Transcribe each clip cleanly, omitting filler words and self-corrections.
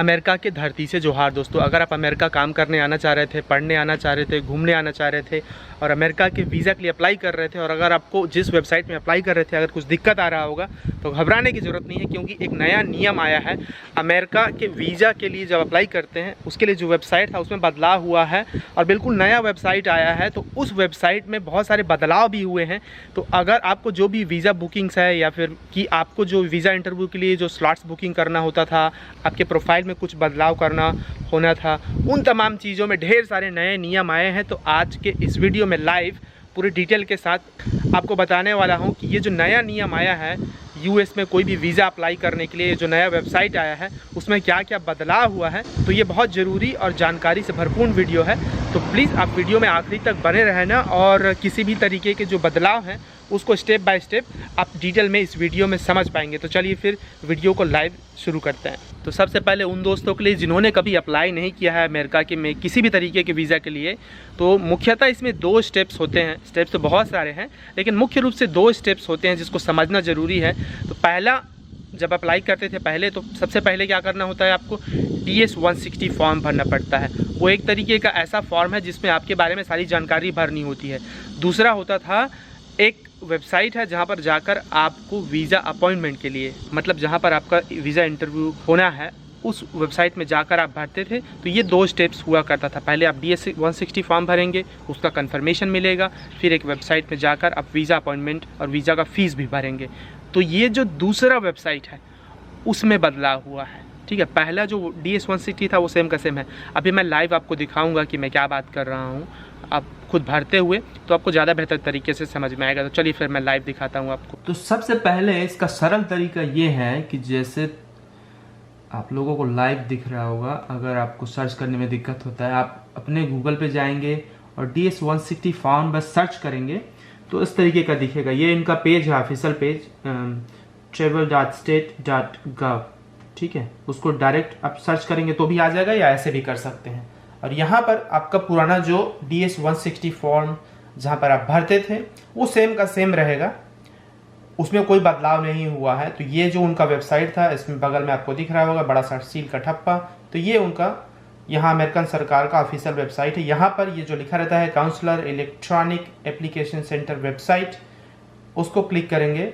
America की धरती से जोहार दोस्तों। अगर आप अमेरिका काम करने आना चाह रहे थे, पढ़ने आना चाह रहे थे, घूमने आना चाह रहे थे और अमेरिका के वीज़ा के लिए अप्लाई कर रहे थे, और अगर आपको जिस वेबसाइट में अप्लाई कर रहे थे अगर कुछ दिक्कत आ रहा होगा तो घबराने की ज़रूरत नहीं है, क्योंकि एक नया नियम आया है। अमेरिका के वीज़ा के लिए जब अप्लाई करते हैं उसके लिए जो वेबसाइट था उसमें बदलाव हुआ है और बिल्कुल नया वेबसाइट आया है। तो उस वेबसाइट में बहुत सारे बदलाव भी हुए हैं। तो अगर आपको जो भी वीज़ा बुकिंग्स है या फिर कि आपको जो वीज़ा इंटरव्यू के लिए जो स्लॉट्स बुकिंग करना होता था, आपके प्रोफाइल में कुछ बदलाव करना होना था, उन तमाम चीज़ों में ढेर सारे नए नियम आए हैं। तो आज के इस वीडियो में लाइव पूरी डिटेल के साथ आपको बताने वाला हूं कि ये जो नया नियम आया है यूएस में कोई भी वीज़ा अप्लाई करने के लिए, जो नया वेबसाइट आया है उसमें क्या क्या बदलाव हुआ है। तो ये बहुत ज़रूरी और जानकारी से भरपूर वीडियो है, तो प्लीज़ आप वीडियो में आखिरी तक बने रहना और किसी भी तरीके के जो बदलाव हैं उसको स्टेप बाय स्टेप आप डिटेल में इस वीडियो में समझ पाएंगे। तो चलिए फिर वीडियो को लाइव शुरू करते हैं। तो सबसे पहले उन दोस्तों के लिए जिन्होंने कभी अप्लाई नहीं किया है अमेरिका के में किसी भी तरीके के वीज़ा के लिए, तो मुख्यतः इसमें 2 स्टेप्स होते हैं। स्टेप्स तो बहुत सारे हैं लेकिन मुख्य रूप से 2 स्टेप्स होते हैं जिसको समझना ज़रूरी है। तो पहला, जब अप्लाई करते थे पहले, तो सबसे पहले क्या करना होता है, आपको DS 160 फॉर्म भरना पड़ता है। वो एक तरीके का ऐसा फॉर्म है जिसमें आपके बारे में सारी जानकारी भरनी होती है। दूसरा होता था, एक वेबसाइट है जहाँ पर जाकर आपको वीज़ा अपॉइंटमेंट के लिए, मतलब जहाँ पर आपका वीज़ा इंटरव्यू होना है उस वेबसाइट में जाकर आप भरते थे। तो ये 2 स्टेप्स हुआ करता था। पहले आप DS 160 फॉर्म भरेंगे, उसका कंफर्मेशन मिलेगा, फिर एक वेबसाइट में जाकर आप वीज़ा अपॉइंटमेंट और वीज़ा का फ़ीस भी भरेंगे। तो ये जो दूसरा वेबसाइट है उसमें बदलाव हुआ है, ठीक है। पहला जो DS 160 था वो सेम का सेम है। अभी मैं लाइव आपको दिखाऊंगा कि मैं क्या बात कर रहा हूँ, आप खुद भरते हुए तो आपको ज़्यादा बेहतर तरीके से समझ में आएगा। तो चलिए फिर मैं लाइव दिखाता हूँ आपको। तो सबसे पहले इसका सरल तरीका ये है कि जैसे आप लोगों को लाइव दिख रहा होगा, अगर आपको सर्च करने में दिक्कत होता है आप अपने गूगल पे जाएंगे और DS 160 फॉर्म बस सर्च करेंगे तो इस तरीके का दिखेगा। ये इनका पेज है, ऑफिशियल पेज travel.state.gov, ठीक है। उसको डायरेक्ट आप सर्च करेंगे तो भी आ जाएगा या ऐसे भी कर सकते हैं। और यहाँ पर आपका पुराना जो DS 160 फॉर्म जहाँ पर आप भरते थे वो सेम का सेम रहेगा, उसमें कोई बदलाव नहीं हुआ है। तो ये जो उनका वेबसाइट था, इसमें बगल में आपको दिख रहा होगा बड़ा सा सील का ठप्पा, तो ये उनका यहाँ अमेरिकन सरकार का ऑफिशियल वेबसाइट है। यहाँ पर ये जो लिखा रहता है counsellor electronic application centre website, उसको क्लिक करेंगे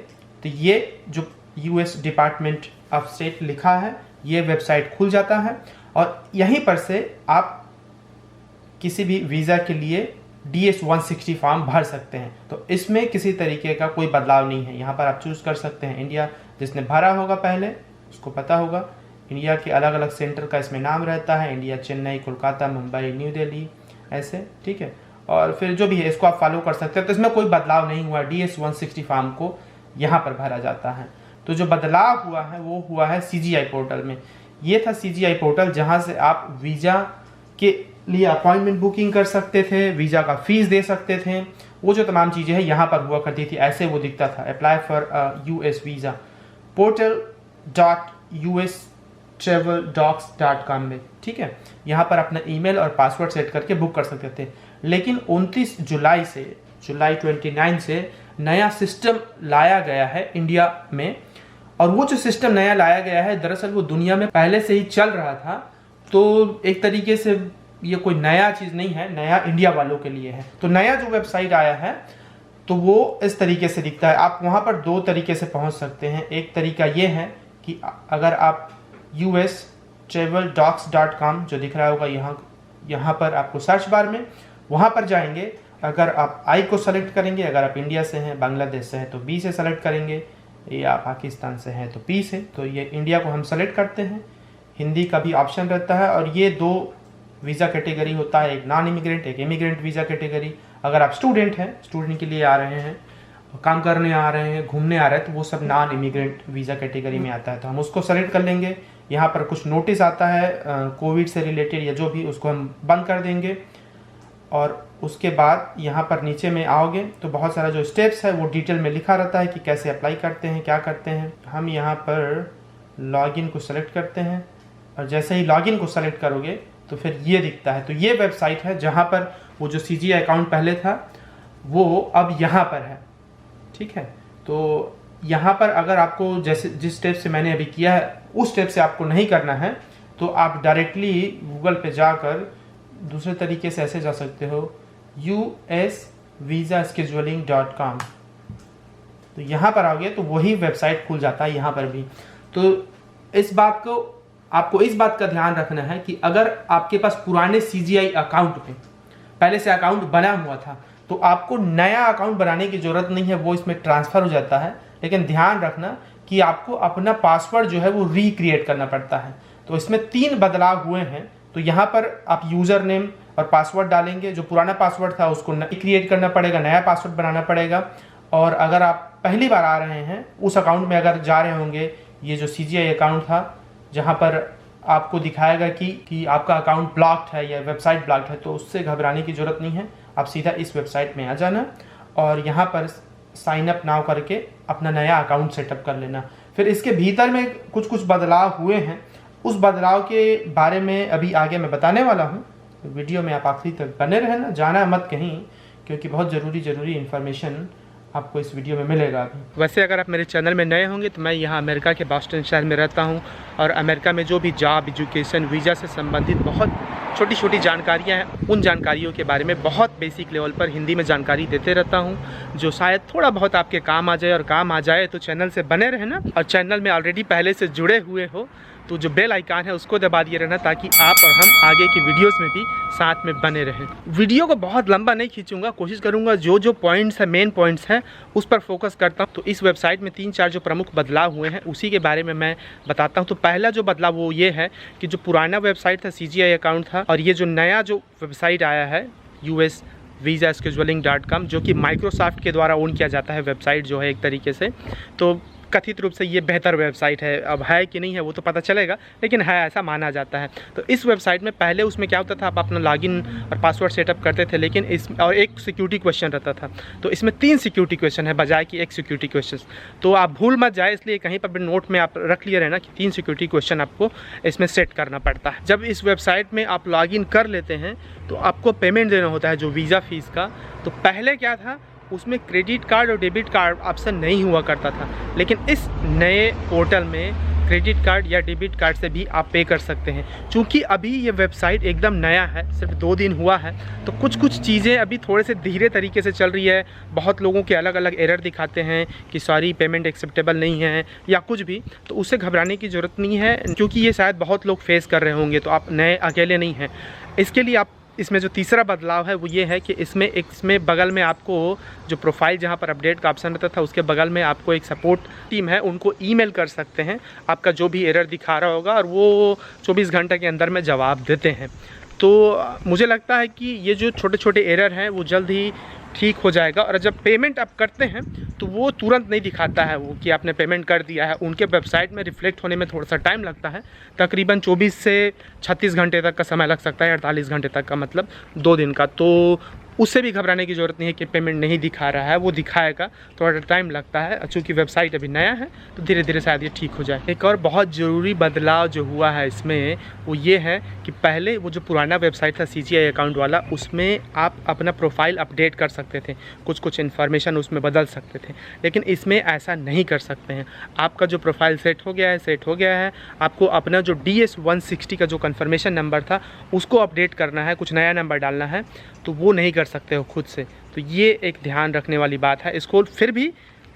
तो ये जो US डिपार्टमेंट ऑफ स्टेट लिखा है ये वेबसाइट खुल जाता है। और यहीं पर से आप किसी भी वीज़ा के लिए DS 160 फॉर्म भर सकते हैं। तो इसमें किसी तरीके का कोई बदलाव नहीं है। यहाँ पर आप चूज़ कर सकते हैं इंडिया, जिसने भरा होगा पहले उसको पता होगा। इंडिया के अलग अलग सेंटर का इसमें नाम रहता है, इंडिया, चेन्नई, कोलकाता, मुंबई, न्यू दिल्ली, ऐसे, ठीक है। और फिर जो भी है इसको आप फॉलो कर सकते हैं। तो इसमें कोई बदलाव नहीं हुआ, DS 160 फॉर्म को यहाँ पर भरा जाता है। तो जो बदलाव हुआ है वो हुआ है CGI पोर्टल में। ये था CGI पोर्टल जहाँ से आप वीज़ा के लिए अपॉइंटमेंट बुकिंग कर सकते थे, वीज़ा का फीस दे सकते थे, वो जो तमाम चीज़ें हैं यहाँ पर हुआ करती थी। ऐसे वो दिखता था, apply for US visa portal.ustraveldocs.com में, ठीक है। यहाँ पर अपना ईमेल और पासवर्ड सेट करके बुक कर सकते थे। लेकिन 29 जुलाई से, जुलाई 29 से नया सिस्टम लाया गया है इंडिया में। और वो जो सिस्टम नया लाया गया है दरअसल वो दुनिया में पहले से ही चल रहा था। तो एक तरीके से ये कोई नया चीज़ नहीं है, नया इंडिया वालों के लिए है। तो नया जो वेबसाइट आया है तो वो इस तरीके से दिखता है। आप वहाँ पर 2 तरीके से पहुँच सकते हैं। एक तरीका ये है कि अगर आप ustraveldocs.com जो दिख रहा होगा यहाँ पर आपको सर्च बार में, वहाँ पर जाएंगे। अगर आप I को सेलेक्ट करेंगे, अगर आप इंडिया से हैं, बांग्लादेश से हैं तो B से सेलेक्ट करेंगे, या पाकिस्तान से हैं तो P से। तो ये इंडिया को हम सेलेक्ट करते हैं। हिंदी का भी ऑप्शन रहता है। और ये 2 वीज़ा कैटेगरी होता है, एक नॉन इमिग्रेंट, एक इमिग्रेंट वीज़ा कैटेगरी। अगर आप स्टूडेंट हैं, स्टूडेंट के लिए आ रहे हैं, काम करने आ रहे हैं, घूमने आ रहे हैं, तो वो सब नॉन इमिग्रेंट वीज़ा कैटेगरी में आता है। तो हम उसको सेलेक्ट कर लेंगे। यहाँ पर कुछ नोटिस आता है कोविड से रिलेटेड या जो भी, उसको हम बंद कर देंगे। और उसके बाद यहाँ पर नीचे में आओगे तो बहुत सारा जो स्टेप्स है वो डिटेल में लिखा रहता है कि कैसे अप्लाई करते हैं, क्या करते हैं। हम यहाँ पर लॉगिन को सेलेक्ट करते हैं और जैसे ही लॉगिन को सेलेक्ट करोगे तो फिर ये दिखता है। तो ये वेबसाइट है जहाँ पर वो जो CGI अकाउंट पहले था वो अब यहाँ पर है, ठीक है। तो यहाँ पर अगर आपको जैसे जिस स्टेप से मैंने अभी किया है उस स्टेप से आपको नहीं करना है, तो आप डायरेक्टली गूगल पे जाकर दूसरे तरीके से ऐसे जा सकते हो usvisascheduling.com। तो यहाँ पर आओगे तो वही वेबसाइट खुल जाता है यहाँ पर भी। तो आपको इस बात का ध्यान रखना है कि अगर आपके पास पुराने CGI अकाउंट में पहले से अकाउंट बना हुआ था तो आपको नया अकाउंट बनाने की ज़रूरत नहीं है, वो इसमें ट्रांसफ़र हो जाता है। लेकिन ध्यान रखना कि आपको अपना पासवर्ड जो है वो रिक्रिएट करना पड़ता है। तो इसमें 3 बदलाव हुए हैं। तो यहाँ पर आप यूज़र नेम और पासवर्ड डालेंगे, जो पुराना पासवर्ड था उसको क्रिएट करना पड़ेगा, नया पासवर्ड बनाना पड़ेगा। और अगर आप पहली बार आ रहे हैं उस अकाउंट में अगर जा रहे होंगे, ये जो CGI अकाउंट था जहाँ पर आपको दिखाएगा कि आपका अकाउंट ब्लॉक्ड है या वेबसाइट ब्लॉक्ड है, तो उससे घबराने की ज़रूरत नहीं है। आप सीधा इस वेबसाइट में आ जाना और यहाँ पर साइन अप नाउ करके अपना नया अकाउंट सेटअप कर लेना। फिर इसके भीतर में कुछ बदलाव हुए हैं, उस बदलाव के बारे में अभी आगे मैं बताने वाला हूँ। तो वीडियो में आप आखिरी तक बने रहना, जाना मत कहीं, क्योंकि बहुत ज़रूरी इन्फॉर्मेशन आपको इस वीडियो में मिलेगा अभी। वैसे अगर आप मेरे चैनल में नए होंगे तो मैं यहाँ अमेरिका के बॉस्टन शहर में रहता हूँ और अमेरिका में जो भी जॉब, एजुकेशन, वीज़ा से संबंधित बहुत छोटी जानकारियाँ हैं, उन जानकारियों के बारे में बहुत बेसिक लेवल पर हिंदी में जानकारी देते रहता हूँ, जो शायद थोड़ा बहुत आपके काम आ जाए। और काम आ जाए तो चैनल से बने रहना, और चैनल में ऑलरेडी पहले से जुड़े हुए हो तो जो बेल आइकन है उसको दबा दिए रहना, ताकि आप और हम आगे की वीडियोस में भी साथ में बने रहें। वीडियो को बहुत लंबा नहीं खींचूंगा, कोशिश करूंगा जो पॉइंट्स है, मेन पॉइंट्स हैं, उस पर फोकस करता हूं। तो इस वेबसाइट में 3-4 जो प्रमुख बदलाव हुए हैं उसी के बारे में मैं बताता हूं। तो पहला जो बदलाव वो ये है कि जो पुराना वेबसाइट था, CGI अकाउंट था, और ये जो नया जो वेबसाइट आया है usvisascheduling.com, जो कि माइक्रोसॉफ्ट के द्वारा ओन किया जाता है वेबसाइट जो है एक तरीके से, तो कथित रूप से ये बेहतर वेबसाइट है। अब है कि नहीं है वो तो पता चलेगा, लेकिन है ऐसा माना जाता है। तो इस वेबसाइट में पहले उसमें क्या होता था, आप अपना लॉगिन और पासवर्ड सेटअप करते थे, लेकिन और एक सिक्योरिटी क्वेश्चन रहता था। तो इसमें 3 सिक्योरिटी क्वेश्चन है बजाय कि 1 सिक्योरिटी क्वेश्चन। तो आप भूल मत जाए, इसलिए कहीं पर भी नोट में आप रख लिए रहना कि 3 सिक्योरिटी क्वेश्चन आपको इसमें सेट करना पड़ता है। जब इस वेबसाइट में आप लॉगिन कर लेते हैं तो आपको पेमेंट देना होता है, जो वीज़ा फीस का। तो पहले क्या था, उसमें क्रेडिट कार्ड और डेबिट कार्ड ऑप्शन नहीं हुआ करता था, लेकिन इस नए पोर्टल में क्रेडिट कार्ड या डेबिट कार्ड से भी आप पे कर सकते हैं। चूँकि अभी ये वेबसाइट एकदम नया है, सिर्फ 2 दिन हुआ है, तो कुछ चीज़ें अभी थोड़े से धीरे तरीके से चल रही है। बहुत लोगों के अलग अलग एरर दिखाते हैं कि सॉरी पेमेंट एक्सेप्टेबल नहीं है या कुछ भी, तो उससे घबराने की ज़रूरत नहीं है, क्योंकि ये शायद बहुत लोग फेस कर रहे होंगे, तो आप नए अकेले नहीं हैं। इसके लिए आप इसमें जो तीसरा बदलाव है वो ये है कि इसमें बगल में आपको जो प्रोफाइल जहाँ पर अपडेट का ऑप्शन रहता था, उसके बगल में आपको एक सपोर्ट टीम है, उनको ईमेल कर सकते हैं आपका जो भी एरर दिखा रहा होगा, और वो 24 घंटे के अंदर में जवाब देते हैं। तो मुझे लगता है कि ये जो छोटे एरर हैं वो जल्द ही ठीक हो जाएगा। और जब पेमेंट आप करते हैं तो वो तुरंत नहीं दिखाता है वो कि आपने पेमेंट कर दिया है, उनके वेबसाइट में रिफ्लेक्ट होने में थोड़ा सा टाइम लगता है, तकरीबन 24 से 36 घंटे तक का समय लग सकता है, 48 घंटे तक का, मतलब 2 दिन का। तो उससे भी घबराने की ज़रूरत नहीं है कि पेमेंट नहीं दिखा रहा है, वो दिखाएगा, थोड़ा टाइम लगता है। चूँकि वेबसाइट अभी नया है तो धीरे धीरे शायद ये ठीक हो जाए। एक और बहुत ज़रूरी बदलाव जो हुआ है इसमें वो ये है कि पहले वो जो पुराना वेबसाइट था CGI अकाउंट वाला, उसमें आप अपना प्रोफाइल अपडेट कर सकते थे, कुछ इन्फॉर्मेशन उसमें बदल सकते थे, लेकिन इसमें ऐसा नहीं कर सकते हैं। आपका जो प्रोफाइल सेट हो गया है, आपको अपना जो DS-160 का जो कन्फर्मेशन नंबर था उसको अपडेट करना है, कुछ नया नंबर डालना है, तो वो नहीं कर सकते हो खुद से। तो ये एक ध्यान रखने वाली बात है। इसको फिर भी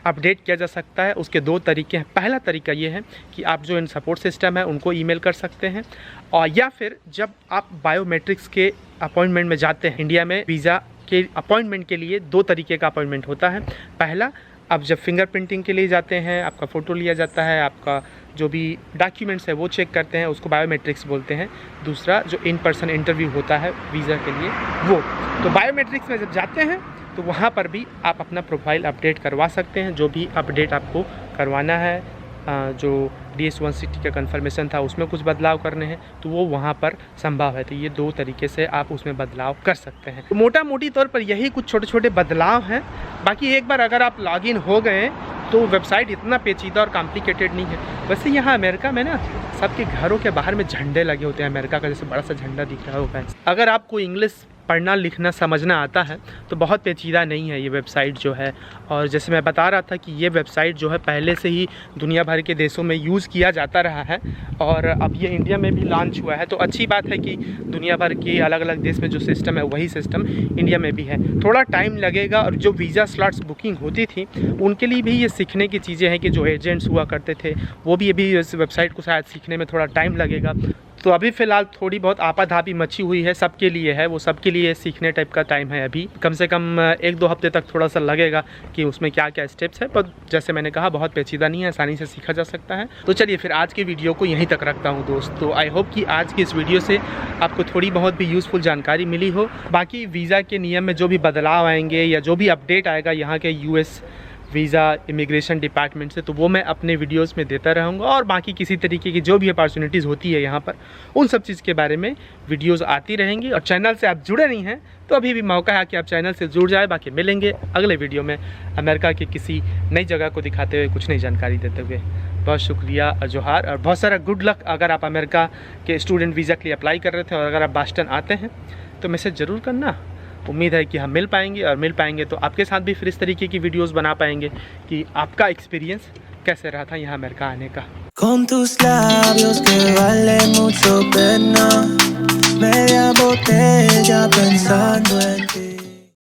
अपडेट किया जा सकता है, उसके 2 तरीके हैं। पहला तरीका ये है कि आप जो इन सपोर्ट सिस्टम है उनको ईमेल कर सकते हैं, और या फिर जब आप बायोमेट्रिक्स के अपॉइंटमेंट में जाते हैं, इंडिया में वीज़ा के अपॉइंटमेंट के लिए 2 तरीके का अपॉइंटमेंट होता है। पहला, आप जब फिंगरप्रिंटिंग के लिए जाते हैं, आपका फ़ोटो लिया जाता है, आपका जो भी डॉक्यूमेंट्स है वो चेक करते हैं, उसको बायोमेट्रिक्स बोलते हैं। दूसरा, जो इन पर्सन इंटरव्यू होता है वीज़ा के लिए, वो। तो बायोमेट्रिक्स में जब जाते हैं तो वहाँ पर भी आप अपना प्रोफाइल अपडेट करवा सकते हैं, जो भी अपडेट आपको करवाना है। जो DS-160 का कन्फर्मेशन था उसमें कुछ बदलाव करने हैं तो वो वहाँ पर संभव है। तो ये 2 तरीके से आप उसमें बदलाव कर सकते हैं। तो मोटा मोटी तौर पर यही कुछ छोटे बदलाव हैं। बाकी एक बार अगर आप लॉगिन हो गए तो वेबसाइट इतना पेचीदा और कॉम्प्लिकेटेड नहीं है। वैसे यहाँ अमेरिका में ना सबके घरों के बाहर में झंडे लगे होते हैं, अमेरिका का जैसे बड़ा सा झंडा दिख रहा होगा। अगर आपको इंग्लिश पढ़ना लिखना समझना आता है तो बहुत पेचीदा नहीं है ये वेबसाइट जो है। और जैसे मैं बता रहा था कि ये वेबसाइट जो है पहले से ही दुनिया भर के देशों में यूज़ किया जाता रहा है और अब ये इंडिया में भी लॉन्च हुआ है। तो अच्छी बात है कि दुनिया भर के अलग अलग देश में जो सिस्टम है वही सिस्टम इंडिया में भी है। थोड़ा टाइम लगेगा और जो वीज़ा स्लॉट्स बुकिंग होती थी उनके लिए भी ये सीखने की चीज़ें हैं कि जो एजेंट्स हुआ करते थे वो भी अभी इस वेबसाइट को शायद सीखने में थोड़ा टाइम लगेगा। तो अभी फ़िलहाल थोड़ी बहुत आपाधापी मची हुई है, सबके लिए है, वो सबके लिए सीखने टाइप का टाइम है। अभी कम से कम 1-2 हफ्ते तक थोड़ा सा लगेगा कि उसमें क्या क्या स्टेप्स है, पर जैसे मैंने कहा बहुत पेचीदा नहीं है, आसानी से सीखा जा सकता है। तो चलिए फिर आज की वीडियो को यहीं तक रखता हूँ दोस्तों। आई होप कि आज की इस वीडियो से आपको थोड़ी बहुत भी यूज़फुल जानकारी मिली हो। बाकी वीज़ा के नियम में जो भी बदलाव आएंगे या जो भी अपडेट आएगा यहाँ के US वीज़ा इमिग्रेशन डिपार्टमेंट से, तो वो मैं अपने वीडियोस में देता रहूँगा। और बाकी किसी तरीके की जो भी अपॉर्चुनिटीज़ होती है यहाँ पर उन सब चीज़ के बारे में वीडियोस आती रहेंगी। और चैनल से आप जुड़े नहीं हैं तो अभी भी मौका है कि आप चैनल से जुड़ जाए। बाकी मिलेंगे अगले वीडियो में अमेरिका की किसी नई जगह को दिखाते हुए, कुछ नई जानकारी देते हुए। बहुत शुक्रिया और जोहार और बहुत सारा गुड लक। अगर आप अमेरिका के स्टूडेंट वीज़ा के लिए अप्लाई कर रहे थे और अगर आप बॉस्टन आते हैं तो मैसेज ज़रूर करना। उम्मीद है कि हम मिल पाएंगे और मिल पाएंगे तो आपके साथ भी फिर इस तरीके की वीडियोस बना पाएंगे कि आपका एक्सपीरियंस कैसे रहा था यहाँ अमेरिका आने का। Con tus labios que vale mucho pena, media botella pensando en